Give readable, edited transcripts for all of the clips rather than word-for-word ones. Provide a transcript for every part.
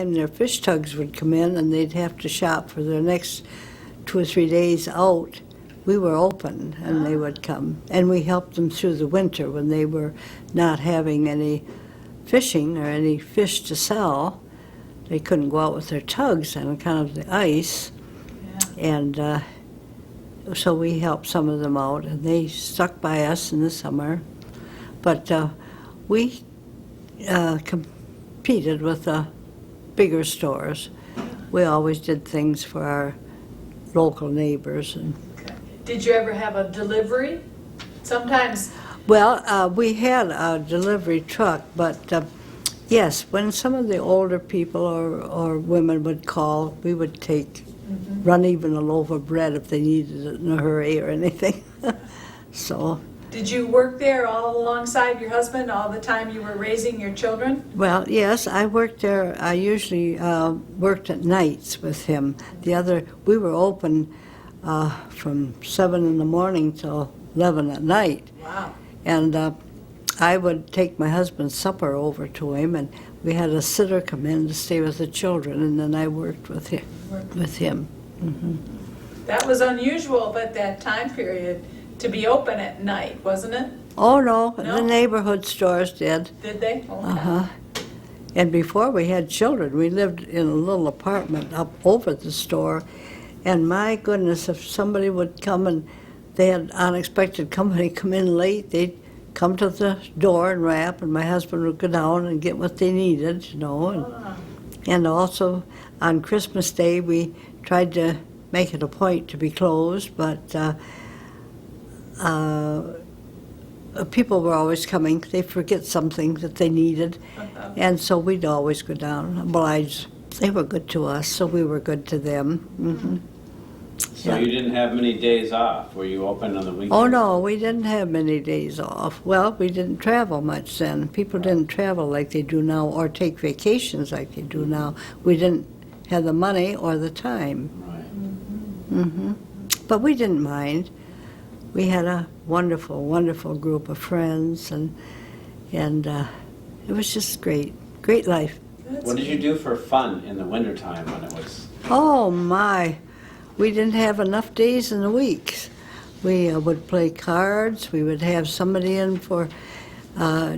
time their fish tugs would come in and they'd have to shop for their next 2 or 3 days out, we were open and they would come. And we helped them through the winter when they were not having any fishing or any fish to sell. They couldn't go out with their tugs on account of the ice. Yeah. And so we helped some of them out, and they stuck by us in the summer. But we competed with the bigger stores. We always did things for our local neighbors. And did you ever have a delivery? Sometimes. Well, we had a delivery truck, but yes, when some of the older people or women would call, we would take, run even a loaf of bread if they needed it in a hurry or anything. So. Did you work there all alongside your husband all the time you were raising your children? Well, yes, I worked there. I usually worked at nights with him. We were open from 7 in the morning till 11 at night. Wow. And I would take my husband's supper over to him, and we had a sitter come in to stay with the children, and then I worked with him. Mm-hmm. That was unusual, but that time period to be open at night, wasn't it? Oh, no, the neighborhood stores did. Did they? Oh, uh-huh. And before we had children, we lived in a little apartment up over the store, and my goodness, if somebody would come and they had unexpected company come in late, they'd come to the door and rap, and my husband would go down and get what they needed, you know. And also on Christmas Day, we tried to make it a point to be closed, but people were always coming. They forget something that they needed, and so we'd always go down, oblige. They were good to us, so we were good to them. Mm-hmm. So you didn't have many days off? Were you open on the weekends? Oh, no, we didn't have many days off. Well, we didn't travel much then. People didn't travel like they do now or take vacations like they do now. We didn't have the money or the time. Right. Mm-hmm. But we didn't mind. We had a wonderful, wonderful group of friends, and it was just great life. What did you do for fun in the wintertime when it was? Oh, my. We didn't have enough days in the week. We would play cards. We would have somebody in for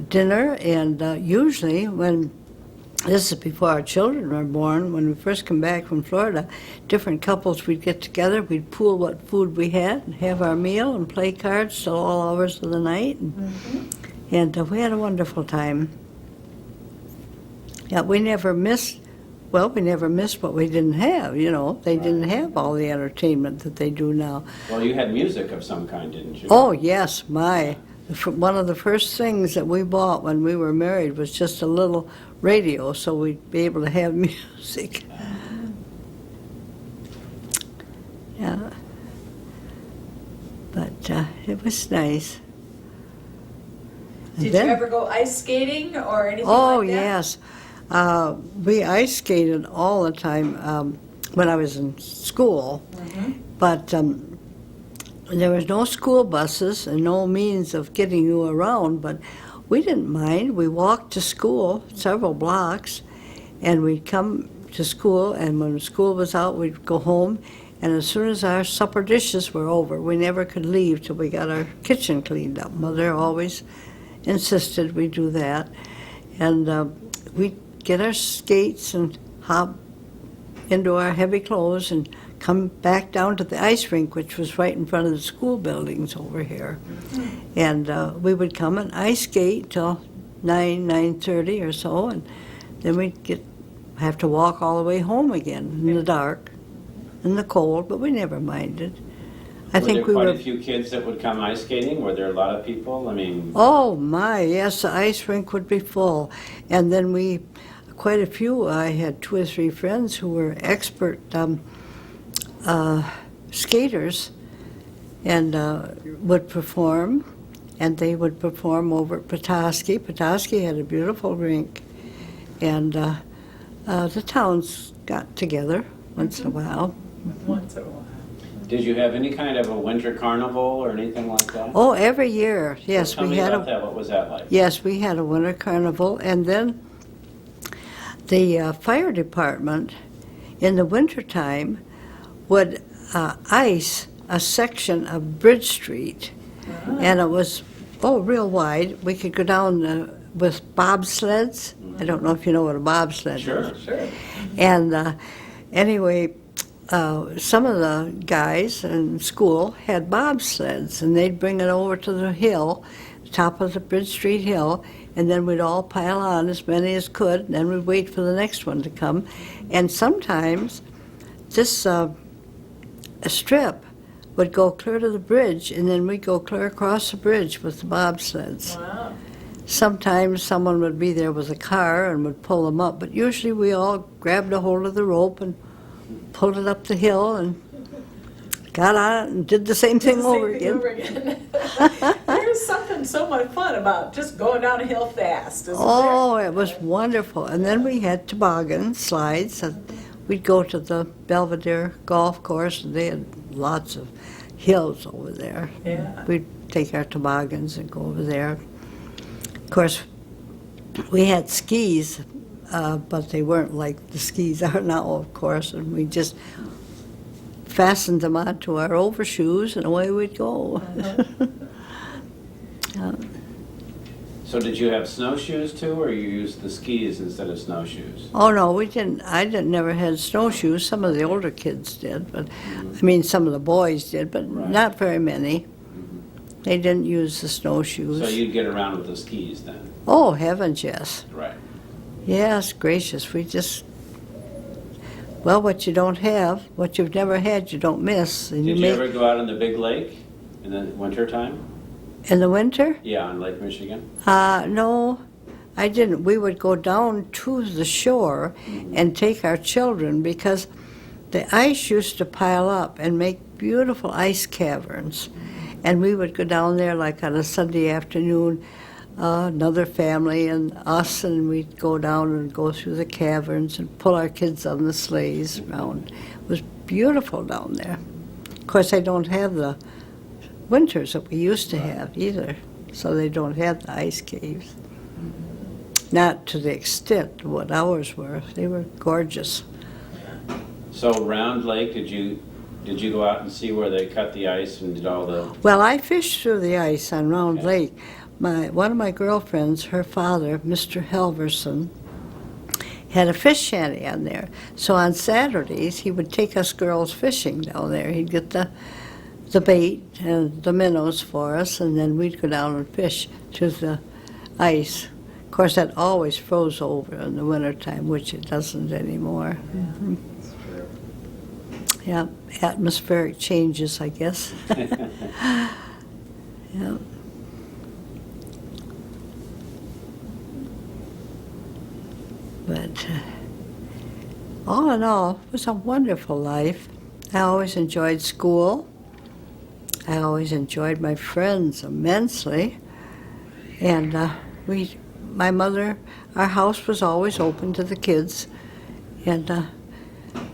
dinner, and usually this is before our children were born, when we first come back from Florida, different couples would get together, we'd pool what food we had and have our meal and play cards till all hours of the night. And we had a wonderful time. Yeah, we never missed what we didn't have, you know. They didn't have all the entertainment that they do now. Well, you had music of some kind, didn't you? Oh, yes, one of the first things that we bought when we were married was just a little radio so we'd be able to have music. Yeah. But it was nice. Did you ever go ice skating or anything like that? Oh, yes. We ice skated all the time when I was in school, but there was no school buses and no means of getting you around, but we didn't mind. We walked to school several blocks, and we'd come to school, and when school was out, we'd go home, and as soon as our supper dishes were over, we never could leave till we got our kitchen cleaned up. Mother always insisted we do that, and we'd get our skates and hop into our heavy clothes and come back down to the ice rink, which was right in front of the school buildings over here. And we would come and ice skate till 9:30 or so, and then we'd have to walk all the way home again in the dark, in the cold, but we never minded. Were there quite a few kids that would come ice skating? Were there a lot of people? I mean... Oh, my, yes, the ice rink would be full. And then quite a few, I had 2 or 3 friends who were expert skaters and would perform, and they would perform over at Petoskey. Petoskey had a beautiful rink, and the towns got together once in a while. Once in a while. Did you have any kind of a winter carnival or anything like that? Oh, every year, yes. Tell me about that. What was that like? Yes, we had a winter carnival, and then the fire department in the wintertime would ice a section of Bridge Street, and it was, real wide. We could go down with bobsleds. I don't know if you know what a bobsled is. Sure. And anyway, some of the guys in school had bobsleds, and they'd bring it over to the hill, top of the Bridge Street Hill, and then we'd all pile on as many as could, and then we'd wait for the next one to come. And sometimes this a strip would go clear to the bridge, and then we'd go clear across the bridge with the bobsleds. Wow. Sometimes someone would be there with a car and would pull them up, but usually we all grabbed a hold of the rope and pulled it up the hill and got on it and did the same thing over again. There's something so much fun about just going down a hill fast, isn't Oh, it was wonderful. And then we had toboggan slides. We'd go to the Belvedere Golf Course, and they had lots of hills over there. Yeah. We'd take our toboggans and go over there. Of course, we had skis, but they weren't like the skis are now, of course, and we just fastened them onto our overshoes, and away we'd go. So did you have snowshoes too, or you used the skis instead of snowshoes? Oh no, we didn't. Never had snowshoes. Some of the older kids did, but I mean, some of the boys did, but Right. not very many. They didn't use the snowshoes. So you'd get around with the skis then? Oh heavens, yes, Right. yes, gracious. We just what you don't have, what you've never had, you don't miss. And Did you ever go out on the big lake in the wintertime? in the winter? Yeah, on Lake Michigan? No, I didn't. We would go down to the shore and take our children because the ice used to pile up and make beautiful ice caverns. And we would go down there like on a Sunday afternoon, another family and us, and we'd go down and go through the caverns and pull our kids on the sleighs around. It was beautiful down there. Of course, they don't have the winters that we used to have either, so they don't have the ice caves. Not to the extent what ours were. They were gorgeous. So Round Lake, did you go out and see where they cut the ice and did all the... Well, I fished through the ice on Round Lake. One of my girlfriends, her father, Mr. Helverson, had a fish shanty on there. So on Saturdays, he would take us girls fishing down there. He'd get the bait and the minnows for us, and then we'd go down and fish through the ice. Of course, that always froze over in the wintertime, which it doesn't anymore. Mhm. Yeah, atmospheric changes, I guess. Yeah. But all in all, it was a wonderful life. I always enjoyed school. I always enjoyed my friends immensely. And my mother, our house was always open to the kids. And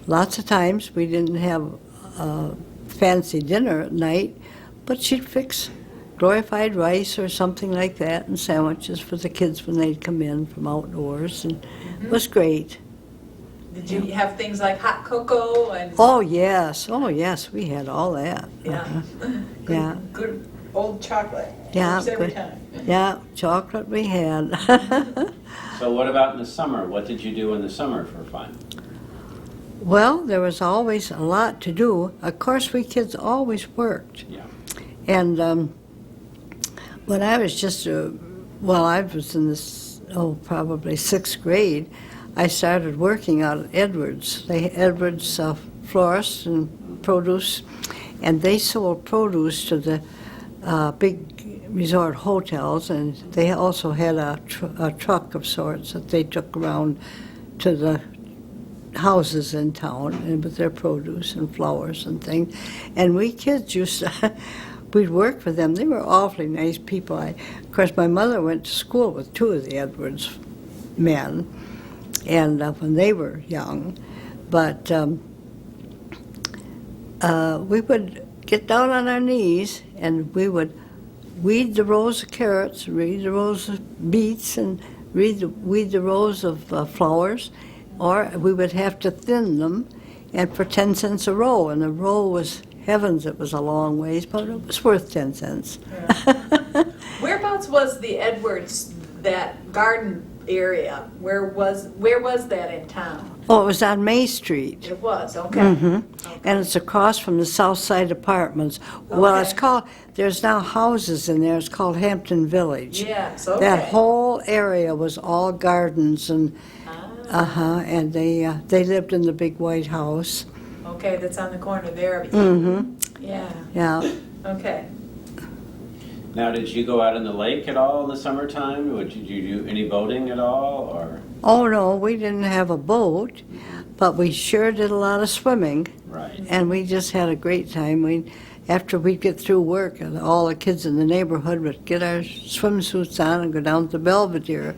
lots of times we didn't have a fancy dinner at night, but she'd fix glorified rice or something like that and sandwiches for the kids when they'd come in from outdoors, and it was great. Did you have things like hot cocoa and... Oh yes, we had all that. Yeah. Yeah. Good old chocolate. Yeah, Works every good. time. Yeah, chocolate we had. So what about in the summer? What did you do in the summer for fun? Well, there was always a lot to do. Of course, we kids always worked. Yeah. And when I was I was in this, probably 6th grade, I started working out at Edwards. Edwards florists and produce, and they sold produce to the big resort hotels, and they also had a truck of sorts that they took around to the houses in town and with their produce and flowers and things. And we kids used to, we'd work for them. They were awfully nice people. Of course, my mother went to school with 2 of the Edwards men, and when they were young. But we would get down on our knees and we would weed the rows of carrots, weed the rows of beets, and weed the rows of flowers, or we would have to thin them, and for 10 cents a row. And the row was, heavens, it was a long ways, but it was worth 10 cents. Yeah. Whereabouts was the Edwards, that garden area? Where was that in town? Oh, it was on May Street. It was, okay. Mm-hmm. And it's across from the South Side Apartments. Well, it's Okay. called, there's now houses in there, it's called Hampton Village. Yes, okay. That whole area was all gardens, and, Ah, and they lived in the big white house. okay, that's on the corner there. Mm-hmm, Yeah, yeah. okay. Now, did you go out in the lake at all in the summertime? Did you do any boating at all, or? Oh, no, we didn't have a boat, but we sure did a lot of swimming, Right. and we just had a great time. After we'd get through work, and all the kids in the neighborhood would get our swimsuits on and go down to Belvedere,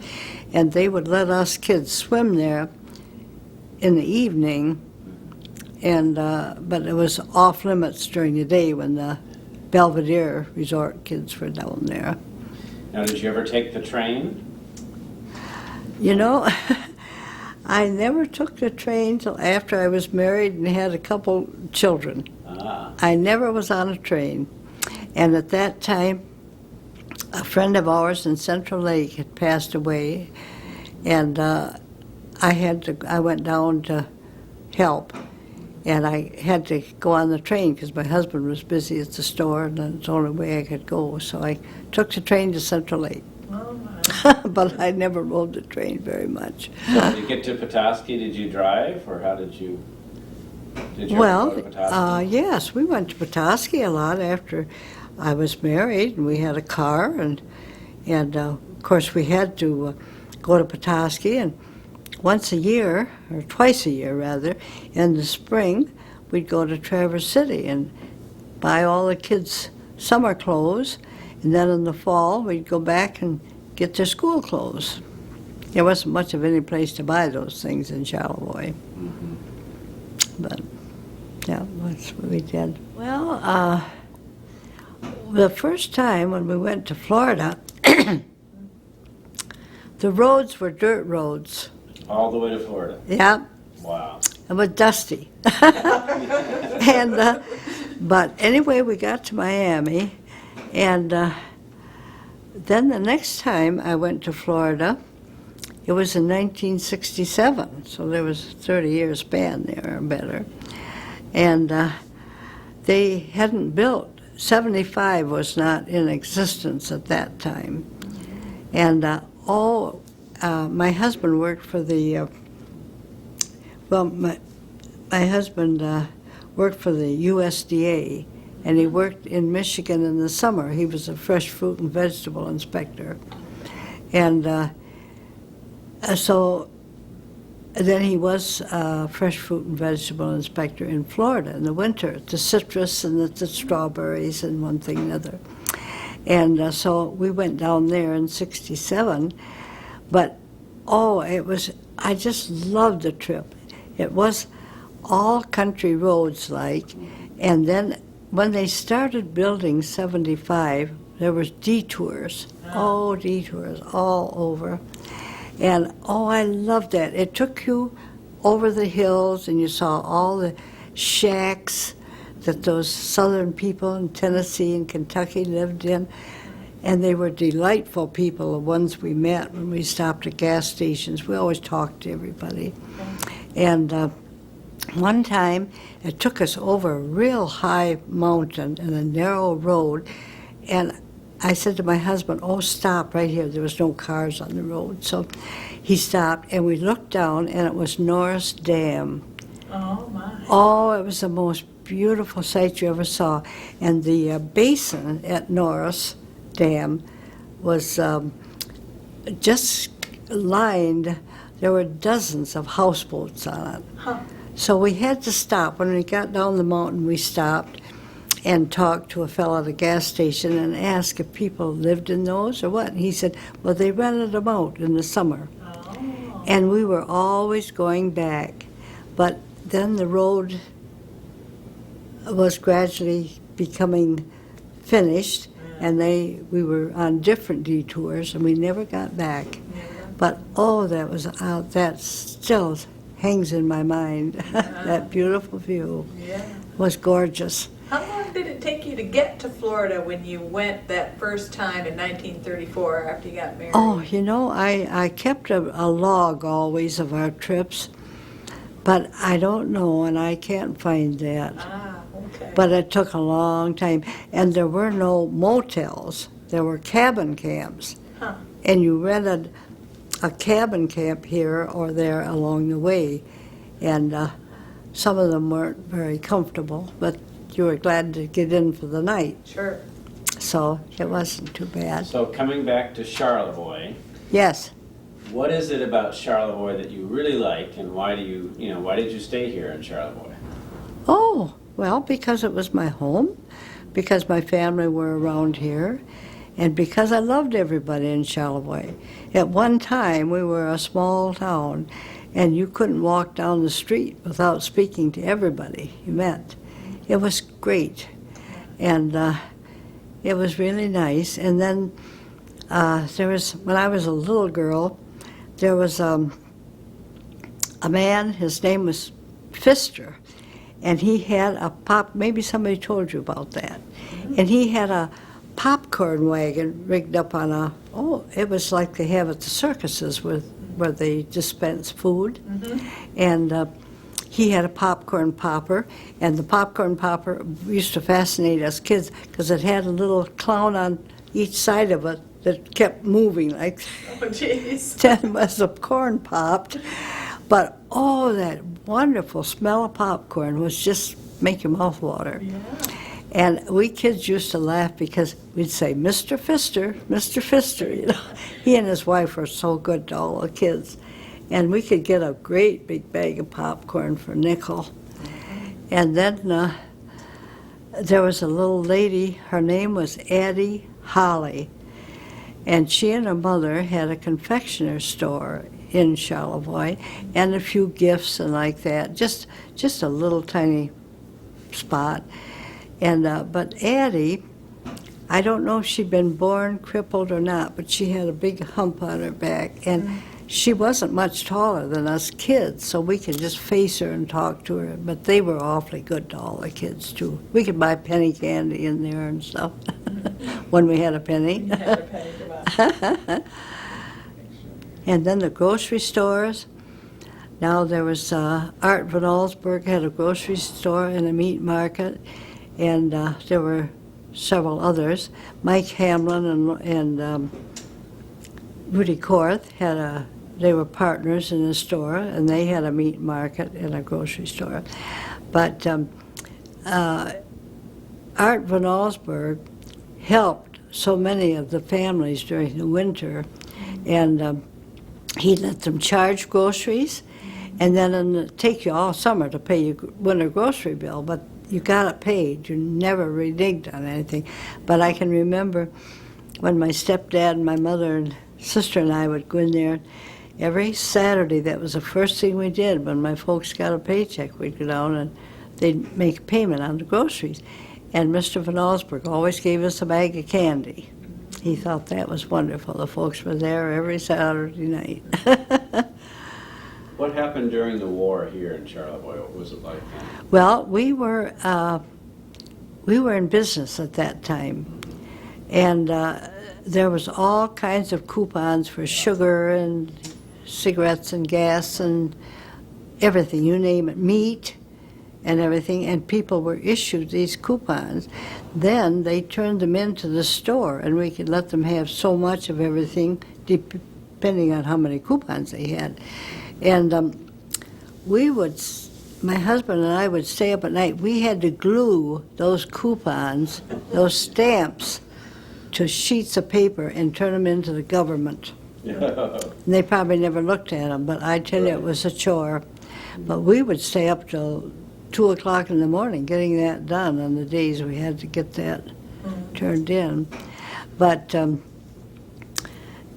and they would let us kids swim there in the evening, and but it was off limits during the day when the Belvedere resort kids were down there. Now, did you ever take the train? You know, I never took the train till after I was married and had a couple children. Ah, I never was on a train. And at that time, a friend of ours in Central Lake had passed away, and I went down to help, and I had to go on the train because my husband was busy at the store, and that's the only way I could go. So I took the train to Central Lake. Oh, my. But I never rode the train very much. so did you get to Petoskey? Did you drive, or how did you? Did you Well, ever go to Petoskey? yes, we went to Petoskey a lot after I was married, and we had a car, and of course we had to go to Petoskey, and once a year, or twice a year rather, in the spring, we'd go to Traverse City and buy all the kids' summer clothes, and then in the fall we'd go back and get their school clothes. There wasn't much of any place to buy those things in Charlevoix. Mhm. But, yeah, that's what we did. Well, the first time when we went to Florida, the roads were dirt roads. All the way to Florida. Yeah, Wow. it was dusty. And, but anyway, we got to Miami, and then the next time I went to Florida, it was in 1967, so there was a 30-year span there or better. And they hadn't built, 75 was not in existence at that time. And my husband worked for the, my husband worked for the USDA, and he worked in Michigan in the summer. He was a fresh fruit and vegetable inspector. And so then he was a fresh fruit and vegetable inspector in Florida in the winter, the citrus and the strawberries and one thing and another. And so we went down there in 67, but I just loved the trip. It was all country roads like, and then when they started building 75, there was detours, detours all over. And I loved that. It took you over the hills and you saw all the shacks that those southern people in Tennessee and Kentucky lived in. And they were delightful people, the ones we met when we stopped at gas stations. We always talked to everybody. And one time, it took us over a real high mountain and a narrow road. And I said to my husband, stop right here. There was no cars on the road. So he stopped, and we looked down, and it was Norris Dam. Oh, my. Oh, it was the most beautiful sight you ever saw. And the basin at Norris Dam was just lined. There were dozens of houseboats on it. Huh. So we had to stop. When we got down the mountain, we stopped and talked to a fellow at a gas station and asked if people lived in those or what. And he said, well, they rented them out in the summer. Oh. And we were always going back. But then the road was gradually becoming finished, and we were on different detours, and we never got back. But oh, that still hangs in my mind. That beautiful view Yeah. was gorgeous. How long did it take you to get to Florida when you went that first time in 1934 after you got married? Oh, you know, I kept a log always of our trips, but I don't know, and I can't find that. Ah, okay. But it took a long time, and there were no motels. There were cabin camps, Huh. and you rented a cabin camp here or there along the way, and some of them weren't very comfortable, but you were glad to get in for the night, Sure. so it wasn't too bad. So coming back to Charlevoix, Yes. what is it about Charlevoix that you really like, and why why did you stay here in Charlevoix? Oh, well, because it was my home, because my family were around here, and because I loved everybody in Charlevoix. At one time, we were a small town, and you couldn't walk down the street without speaking to everybody you met. It was great, and it was really nice. And then when I was a little girl, there was a man, his name was Pfister, and he had maybe somebody told you about that, and he had a popcorn wagon rigged up on it was like they have at the circuses where they dispense food, and he had a popcorn popper, and the popcorn popper used to fascinate us kids because it had a little clown on each side of it that kept moving like Oh, jeez. 10 was of corn popped. But oh, that wonderful smell of popcorn was just make your mouth water. Yeah. And we kids used to laugh because we'd say, Mr. Pfister, Mr. Pfister, you know. He and his wife were so good to all the kids. And we could get a great big bag of popcorn for a nickel. And then there was a little lady, her name was Addie Holly. And she and her mother had a confectioner store in Charlevoix and a few gifts and like that, just a little tiny spot. And but Addie, I don't know if she'd been born crippled or not, but she had a big hump on her back, and she wasn't much taller than us kids, so we could just face her and talk to her. But they were awfully good to all the kids too. We could buy penny candy in there and stuff when we had a penny. You had to pay for that. And then the grocery stores. Now there was Art Van Allsburg had a grocery store and a meat market, and there were several others. Mike Hamlin and Rudy Korth they were partners in a store, and they had a meat market and a grocery store. But Art Van Allsburg helped so many of the families during the winter, and he let them charge groceries, and then take you all summer to pay your winter grocery bill, but you got it paid. You never reneged on anything. But I can remember when my stepdad and my mother and sister and I would go in there every Saturday. That was the first thing we did. When my folks got a paycheck, we'd go down and they'd make a payment on the groceries. And Mr. Van Allsburg always gave us a bag of candy. He thought that was wonderful. The folks were there every Saturday night. What happened during the war here in Charlevoix? What was it like then? Well, we were in business at that time, and there was all kinds of coupons for sugar and cigarettes and gas and everything, you name it, meat and everything, and people were issued these coupons. Then they turned them into the store, and we could let them have so much of everything depending on how many coupons they had. And my husband and I would stay up at night. We had to glue those coupons, those stamps, to sheets of paper and turn them into the government. And they probably never looked at them, but I tell you, it was a chore. But we would stay up till 2 o'clock in the morning getting that done on the days we had to get that turned in. But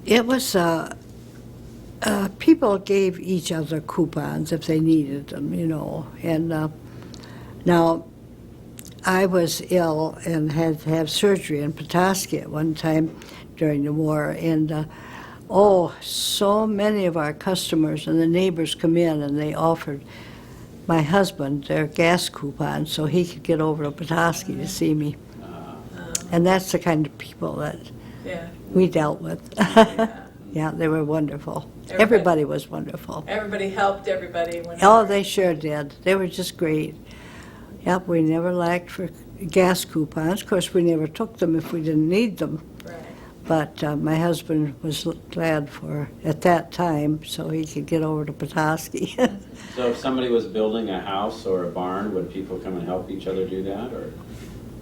it was, people gave each other coupons if they needed them, you know. And now, I was ill and had to have surgery in Petoskey at one time during the war, and Oh, so many of our customers and the neighbors come in and they offered my husband their gas coupon so he could get over to Petoskey to see me. And that's the kind of people that Yeah. we dealt with. Yeah. Yeah, they were wonderful. Everybody- Everybody was wonderful. Everybody helped everybody whenever. Oh, they sure did. They were just great. Yep, we never lacked for gas coupons. Of course, we never took them if we didn't need them. Right. But my husband was glad for, at that time, so he could get over to Petoskey. So if somebody was building a house or a barn, would people come and help each other do that, or?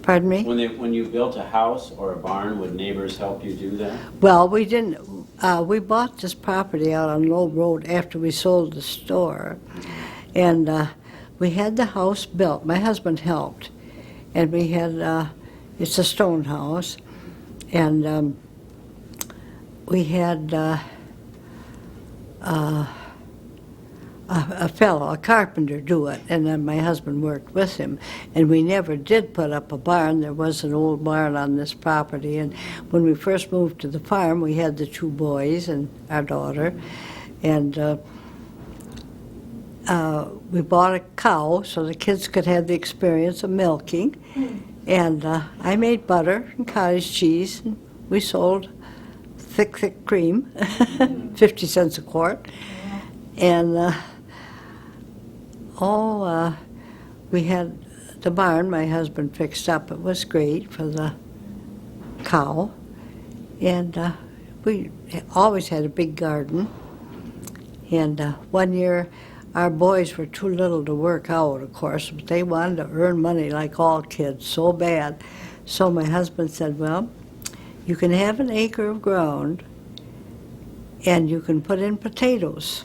Pardon me? When you built a house or a barn, would neighbors help you do that? Well, we didn't, we bought this property out on Low Road after we sold the store. And we had the house built. My husband helped. And we had, it's a stone house. And we had a fellow, a carpenter, do it, and then my husband worked with him. And we never did put up a barn. There was an old barn on this property, and when we first moved to the farm, we had the 2 boys and our daughter, and we bought a cow so the kids could have the experience of milking, and I made butter and cottage cheese, and we sold thick cream, 50 cents a quart, and we had the barn my husband fixed up. It was great for the cow. And we always had a big garden. And one year, our boys were too little to work out, of course, but they wanted to earn money like all kids, so bad. So my husband said, well, you can have an acre of ground, and you can put in potatoes.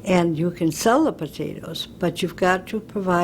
And you can sell the potatoes, but you've got to provide